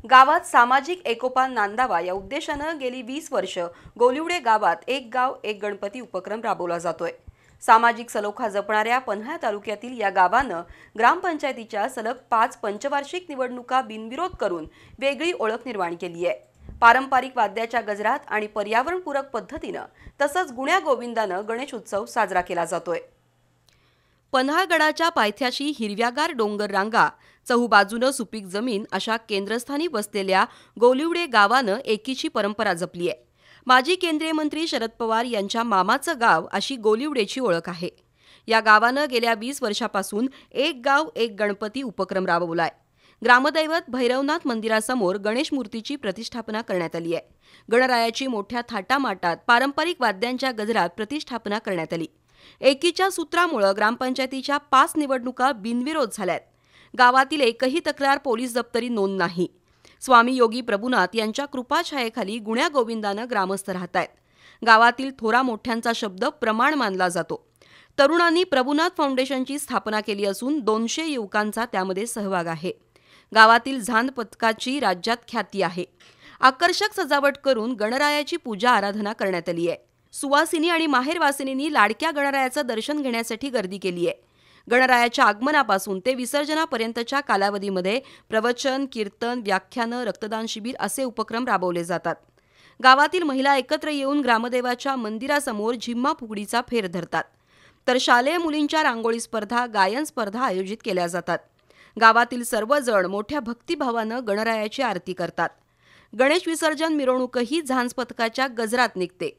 गावात सामाजिक एकोपा नांदावा या उद्देशानं गेली 20 वर्ष गोलिवडे गावात एक गाव एक गणपती उपक्रम राबवला जातोय। सामाजिक सलोखा जपणाऱ्या पन्हाळा तालुक्यातील या गावानं ग्रामपंचायतीच्या सलग 5 पंचवार्षिक निवडणुका बिनविरोध करून वेगळी ओळख निर्माण केली आहे। पारंपरिक वाद्याच्या गजरात आणि पर्यावरणपूरक पद्धतीनं तसंच गुण्या गोविंदानं गणेश उत्सव साजरा केला जातोय। पन्हाळगडाच्या पायथ्याशी हिरव्यागार डोंगर रांगा, चहूबाजूनं सुपीक जमीन अशा केंद्रस्थानी बसलेल्या गोलिवडे गावानं एकीची परंपरा जपली आहे। माजी केंद्रीय मंत्री शरद पवार यांच्या मामाचं गाव अशी गोलिवडेची ओळख आहे। या गावानं गेल्या 20 वर्षापासून एक गाव एक गणपती उपक्रम राबवलाय। ग्रामदैवत भैरवनाथ मंदिरासमोर गणेश मूर्तीची प्रतिष्ठापना करण्यात आली आहे। गणरायाची मोठ्या थाटामाटात पारंपरिक वाद्यांच्या गजरात प्रतिष्ठापना करण्यात आली। एकीच्या सूत्रामुळे ग्रामपंचायतीच्या 5 निवडणुका बिनविरोध झाल्यात। गावातील एकही तक्रार पोलीस दप्तरी नोंद नाही। स्वामी योगी प्रभुनाथ यांच्या कृपाछायेखाली गुण्या गोविंदानं ग्रामस्थ राहतायत। गावातील थोरा मोठ्यांचा शब्द प्रमाण मानला जातो। तरुणांनी प्रभुनाथ फाउंडेशनची स्थापना केली असून 200 युवकांचा त्यामध्ये सहभाग आहे। गावातील झांज पथकाची राज्यात ख्याती आहे। आकर्षक सजावट करून गणरायाची पूजा आराधना करण्यात आली आहे। सुवासिनी आणि माहेरवासिनींनी लाडक्या गणरायाचं दर्शन घेण्यासाठी गर्दी केली आहे। गणरायाच्या आगमनापासून ते विसर्जनापर्यंतच्या कालावधीमध्ये प्रवचन, कीर्तन, व्याख्यानं, रक्तदान शिबिर असे उपक्रम राबवले जातात। गावातील महिला एकत्र येऊन ग्रामदेवाच्या मंदिरासमोर झिम्मा फुगडीचा फेर धरतात, तर शालेय मुलींच्या रांगोळी स्पर्धा, गायन स्पर्धा आयोजित केल्या जातात। गावातील सर्वजण मोठ्या भक्तिभावानं गणरायाची आरती करतात। गणेश विसर्जन मिरवणूकही झांज पथकाच्या गजरात निघते।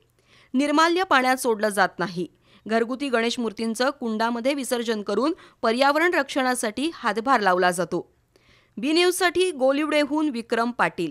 निर्माल्य पाण्यात सोडलं जात नाही। घरगुती गणेश मूर्तींचं कुंडामध्ये विसर्जन करून पर्यावरण रक्षणासाठी हातभार लावला जातो। बी न्यूजसाठी गोलिवडेहून विक्रम पाटील।